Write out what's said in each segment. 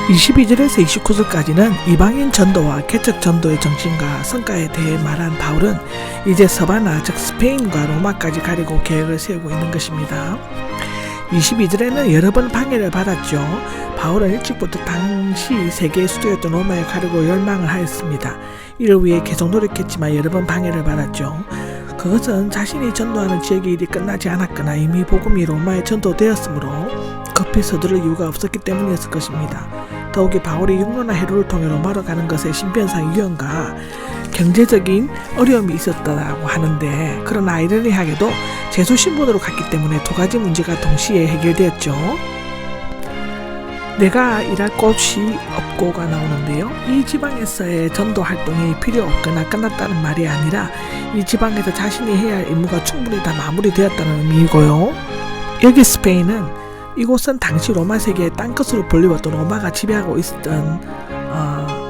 22절에서 29절까지는 이방인 전도와 개척 전도의 정신과 성과에 대해 말한 바울은 이제 서바나 즉 스페인과 로마까지 가려고 계획을 세우고 있는 것입니다. 22절에는 여러 번 방해를 받았죠. 바울은 일찍부터 당시 세계의 수도였던 로마에 가려고 열망을 하였습니다. 이를 위해 계속 노력했지만 여러 번 방해를 받았죠. 그것은 자신이 전도하는 지역의 일이 끝나지 않았거나 이미 복음이 로마에 전도되었으므로 급히 서두를 이유가 없었기 때문이었을 것입니다. 더욱이 바울이 육로나 해로를 통해 로마로 가는 것에 신변상 위험과 경제적인 어려움이 있었다고 하는데, 그러나 아이러니하게도 제수 신분으로 갔기 때문에 두 가지 문제가 동시에 해결되었죠. 내가 일할 곳이 없고가 나오는데요. 이 지방에서의 전도 활동이 필요 없거나 끝났다는 말이 아니라 이 지방에서 자신이 해야 할 임무가 충분히 다 마무리되었다는 의미이고요. 여기 스페인은 이곳은 당시 로마 세계의 땅끝으로 불리웠던 로마가 지배하고 있었던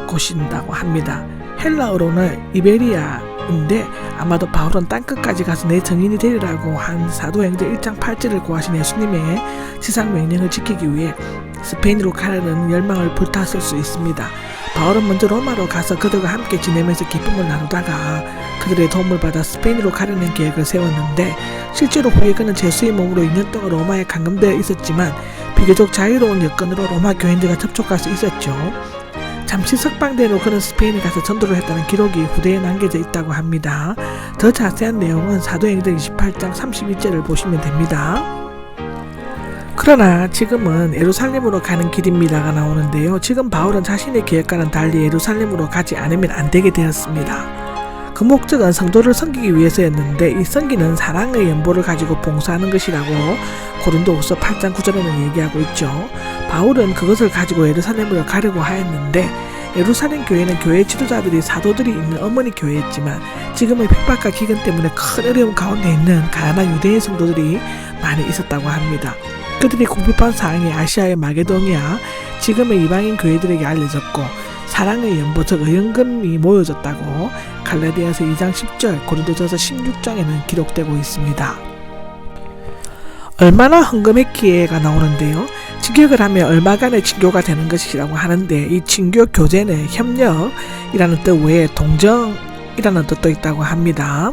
곳인다고 합니다. 헬라어로는 이베리아인데 아마도 바울은 땅끝까지 가서 내 정인이 되리라고 한 사도행전 1장 8절을 구하신 예수님의 지상 명령을 지키기 위해 스페인으로 가려는 열망을 불탔을 수 있습니다. 바울은 먼저 로마로 가서 그들과 함께 지내면서 기쁨을 나누다가 그들의 도움을 받아 스페인으로 가려는 계획을 세웠는데, 실제로 후에 그는 제수의 몸으로 2년 동안 로마에 감금되어 있었지만 비교적 자유로운 여건으로 로마 교인들과 접촉할 수 있었죠. 잠시 석방된 후 그는 스페인에 가서 전도를 했다는 기록이 후대에 남겨져 있다고 합니다. 더 자세한 내용은 사도행전 28장 32절을 보시면 됩니다. 그러나 지금은 예루살렘으로 가는 길입니다가 나오는데요. 지금 바울은 자신의 계획과는 달리 예루살렘으로 가지 않으면 안 되게 되었습니다. 그 목적은 성도를 섬기기 위해서였는데, 이 섬기는 사랑의 연보를 가지고 봉사하는 것이라고 고린도후서 8장 9절에는 얘기하고 있죠. 바울은 그것을 가지고 예루살렘으로 가려고 하였는데, 예루살렘 교회는 교회 지도자들이 사도들이 있는 어머니 교회였지만 지금의 핍박과 기근 때문에 큰 어려움 가운데 있는 가난한 유대인 성도들이 많이 있었다고 합니다. 그들이 궁핍한 상황이 아시아의 마게도니아, 지금의 이방인 교회들에게 알려졌고 사랑의 연보 즉 의연금이 모여졌다고 갈라디아서 2장 10절, 고린도전서 16장에는 기록되고 있습니다. 얼마나 헌금했기에가 나오는데요. 직역을 하면 얼마간의 친교가 되는 것이라고 하는데, 이 친교 교제는 협력이라는 뜻 외에 동정이라는 뜻도 있다고 합니다.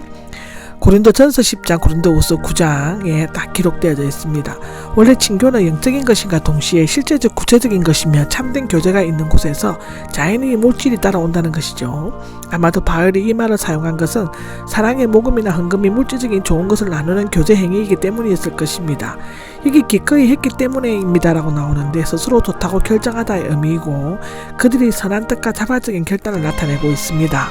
고린도전서 10장, 고린도후서 9장에 딱 기록되어져 있습니다. 원래 친교는 영적인 것인가 동시에 실제적 구체적인 것이며 참된 교제가 있는 곳에서 자연히 물질이 따라온다는 것이죠. 아마도 바울이 이 말을 사용한 것은 사랑의 모금이나 헌금이 물질적인 좋은 것을 나누는 교제 행위이기 때문이었을 것입니다. 이게 기꺼이 했기 때문에입니다라고 나오는데, 스스로 좋다고 결정하다의 의미이고 그들이 선한 뜻과 자발적인 결단을 나타내고 있습니다.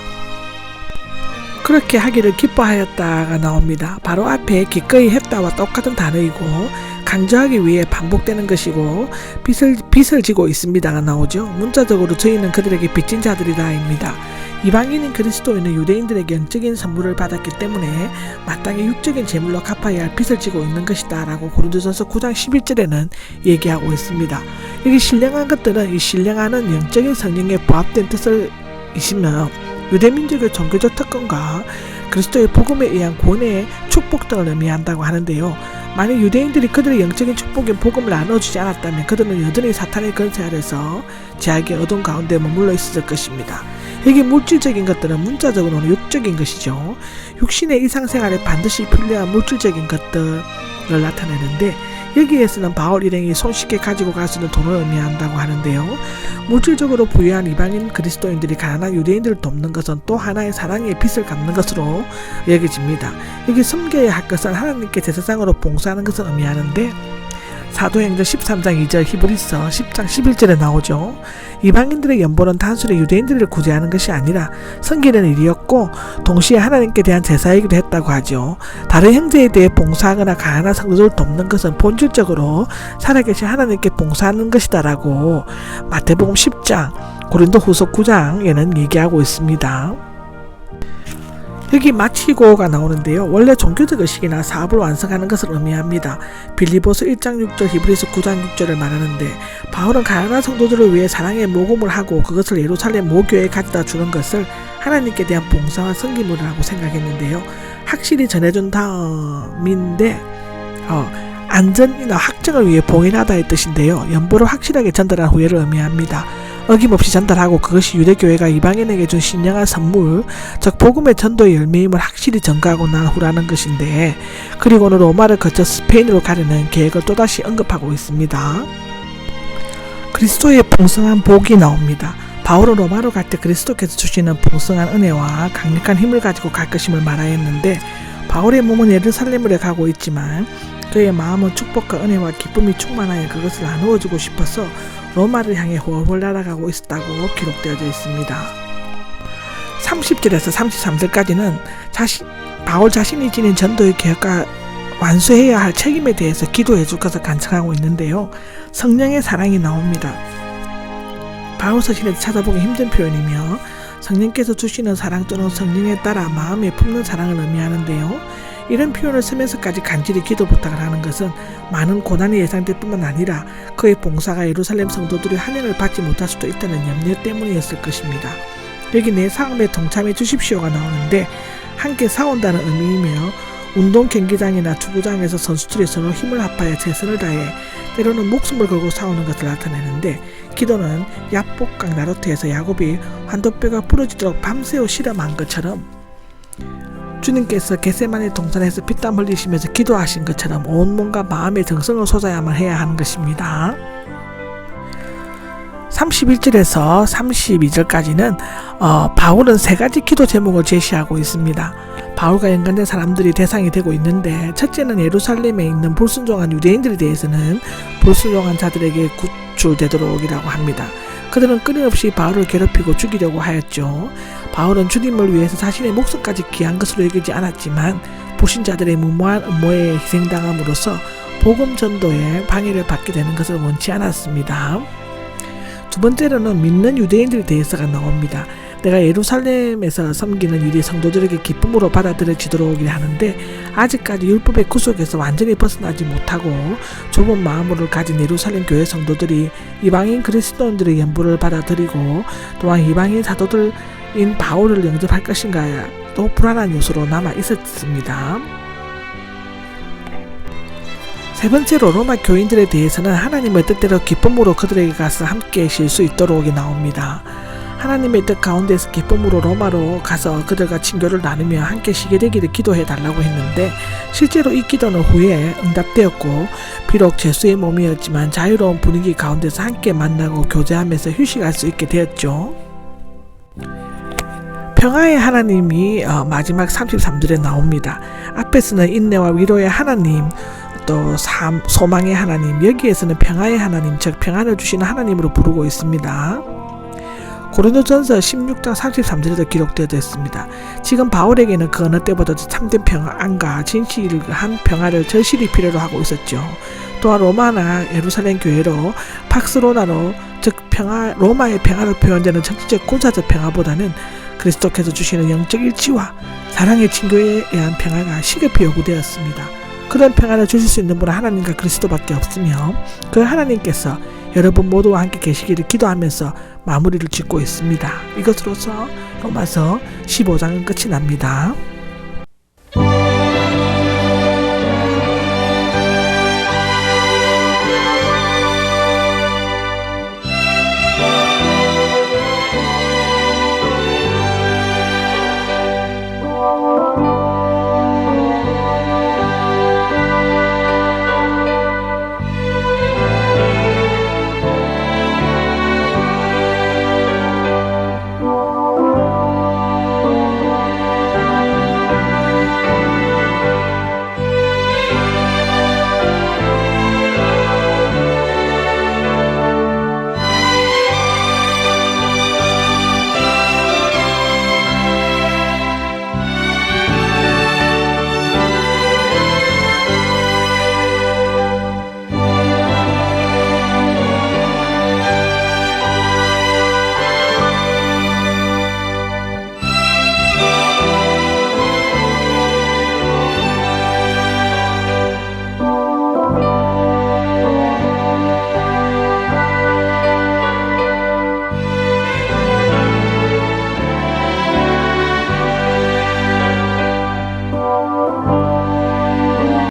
그렇게 하기를 기뻐하였다가 나옵니다. 바로 앞에 기꺼이 했다와 똑같은 단어이고 강조하기 위해 반복되는 것이고 빚을 지고 있습니다가 나오죠. 문자적으로 저희는 그들에게 빚진 자들이다입니다. 이방인인 그리스도인은 유대인들에게 영적인 선물을 받았기 때문에 마땅히 육적인 제물로 갚아야 할 빚을 지고 있는 것이다 라고 고린도전서 9장 11절에는 얘기하고 있습니다. 여기 신령한 것들은 이 신령하는 영적인 성령에 부합된 뜻을 이시며 유대민족의 종교적 특권과 그리스도의 복음에 의한 구원의 축복 등을 의미한다고 하는데요. 만약 유대인들이 그들의 영적인 축복인 복음을 나눠주지 않았다면 그들은 여전히 사탄의 권세 아래서 죄악의 어둠 가운데 머물러 있었을 것입니다. 여기 물질적인 것들은 문자적으로는 육적인 것이죠. 육신의 일상생활에 반드시 필요한 물질적인 것들을 나타내는데, 여기에서는 바울 일행이 손쉽게 가지고 갈 수 있는 돈을 의미한다고 하는데요. 물질적으로 부유한 이방인 그리스도인들이 가난한 유대인들을 돕는 것은 또 하나의 사랑의 빚을 갚는 것으로 여겨집니다. 여기 섬겨야 할 것은 하나님께 제사장으로 봉사하는 것을 의미하는데, 사도행전 13장 2절, 히브리서 10장 11절에 나오죠. 이방인들의 연보는 단순히 유대인들을 구제하는 것이 아니라 섬기는 일이었고 동시에 하나님께 대한 제사이기도 했다고 하죠. 다른 형제에 대해 봉사하거나 가난한 성도들을 돕는 것은 본질적으로 살아계신 하나님께 봉사하는 것이다 라고 마태복음 10장, 고린도후서 9장에는 얘기하고 있습니다. 여기 마치고가 나오는데요. 원래 종교적 의식이나 사업을 완성하는 것을 의미합니다. 빌립보서 1장 6절, 히브리서 9장 6절을 말하는데, 바울은 가난한 성도들을 위해 사랑의 모금을 하고 그것을 예루살렘 모교회에 가져다 주는 것을 하나님께 대한 봉사와 섬김이라고 생각했는데요. 확실히 전해준 다음인데 안전이나 확정을 위해 봉인하다의 뜻인데요. 연보를 확실하게 전달한 후에를 의미합니다. 어김없이 전달하고 그것이 유대교회가 이방인에게 준 신령한 선물, 즉 복음의 전도의 열매임을 확실히 전가하고 난 후라는 것인데, 그리고는 로마를 거쳐 스페인으로 가려는 계획을 또다시 언급하고 있습니다. 그리스도의 풍성한 복이 나옵니다. 바울은 로마로 갈 때 그리스도께서 주시는 풍성한 은혜와 강력한 힘을 가지고 갈 것임을 말하였는데, 바울의 몸은 예루살렘으로 가고 있지만 그의 마음은 축복과 은혜와 기쁨이 충만하여 그것을 나누어주고 싶어서 로마를 향해 훨훨 날아가고 있었다고 기록되어져 있습니다. 30절에서 33절까지는 바울 자신이 지닌 전도의 계획과 완수해야 할 책임에 대해서 기도해 줄 것을 간청하고 있는데요. 성령의 사랑이 나옵니다. 바울 서신에서 찾아보기 힘든 표현이며 성령께서 주시는 사랑 또는 성령에 따라 마음에 품는 사랑을 의미하는데요. 이런 표현을 쓰면서까지 간절히 기도 부탁을 하는 것은 많은 고난이 예상될 뿐만 아니라 그의 봉사가 예루살렘 성도들의 환영을 받지 못할 수도 있다는 염려 때문이었을 것입니다. 여기 내 싸움에 동참해 주십시오가 나오는데 함께 싸운다는 의미이며 운동 경기장이나 축구장에서 선수들이 서로 힘을 합하여 최선을 다해 때로는 목숨을 걸고 싸우는 것을 나타내는데, 기도는 야복강 나루토에서 야곱이 환도뼈가 부러지도록 밤새워 실험한 것처럼 주님께서 겟세마네 동산에서 피땀 흘리시면서 기도하신 것처럼 온몸과 마음의 정성을 쏟아야만 해야 하는 것입니다. 31절에서 32절까지는 바울은 세 가지 기도 제목을 제시하고 있습니다. 바울과 연관된 사람들이 대상이 되고 있는데, 첫째는 예루살렘에 있는 불순종한 유대인들에 대해서는 불순종한 자들에게 구출되도록이라고 합니다. 그들은 끊임없이 바울을 괴롭히고 죽이려고 하였죠. 바울은 주님을 위해서 자신의 목숨까지 귀한 것으로 여기지 않았지만 불신자들의 무모한 음모에 희생당함으로써 복음 전도에 방해를 받게 되는 것을 원치 않았습니다. 두 번째로는 믿는 유대인들에 대해서가 나옵니다. 내가 예루살렘에서 섬기는 유대 성도들에게 기쁨으로 받아들여지도록 하는데, 아직까지 율법의 구속에서 완전히 벗어나지 못하고 좁은 마음으로 가진 예루살렘 교회 성도들이 이방인 그리스도인들의 연보를 받아들이고 또한 이방인 사도들인 바울을 영접할 것인가도 불안한 요소로 남아 있었습니다. 세 번째로 로마 교인들에 대해서는 하나님의 뜻대로 기쁨으로 그들에게 가서 함께 쉴 수 있도록 나옵니다. 하나님의 뜻 가운데서 기쁨으로 로마로 가서 그들과 친교를 나누며 함께 쉬게 되기를 기도해 달라고 했는데, 실제로 이 기도는 후에 응답되었고 비록 죄수의 몸이었지만 자유로운 분위기 가운데서 함께 만나고 교제하면서 휴식할 수 있게 되었죠. 평화의 하나님이 마지막 33절에 나옵니다. 앞에서는 인내와 위로의 하나님, 또 소망의 하나님, 여기에서는 평화의 하나님, 즉 평안을 주시는 하나님으로 부르고 있습니다. 고린도전서 16장 33절에도 기록되어 있습니다. 지금 바울에게는 그 어느 때보다도 참된 평안과 진실한 평화를 절실히 필요로 하고 있었죠. 또한 로마나 예루살렘 교회로 팍스로나로, 즉 로마의 평화를 표현되는 정치적 군사적 평화보다는 그리스도께서 주시는 영적 일치와 사랑의 친교에 의한 평화가 시급히 요구되었습니다. 그런 평화를 주실 수 있는 분은 하나님과 그리스도밖에 없으며 그 하나님께서 여러분 모두와 함께 계시기를 기도하면서 마무리를 짓고 있습니다. 이것으로서 로마서 15장은 끝이 납니다.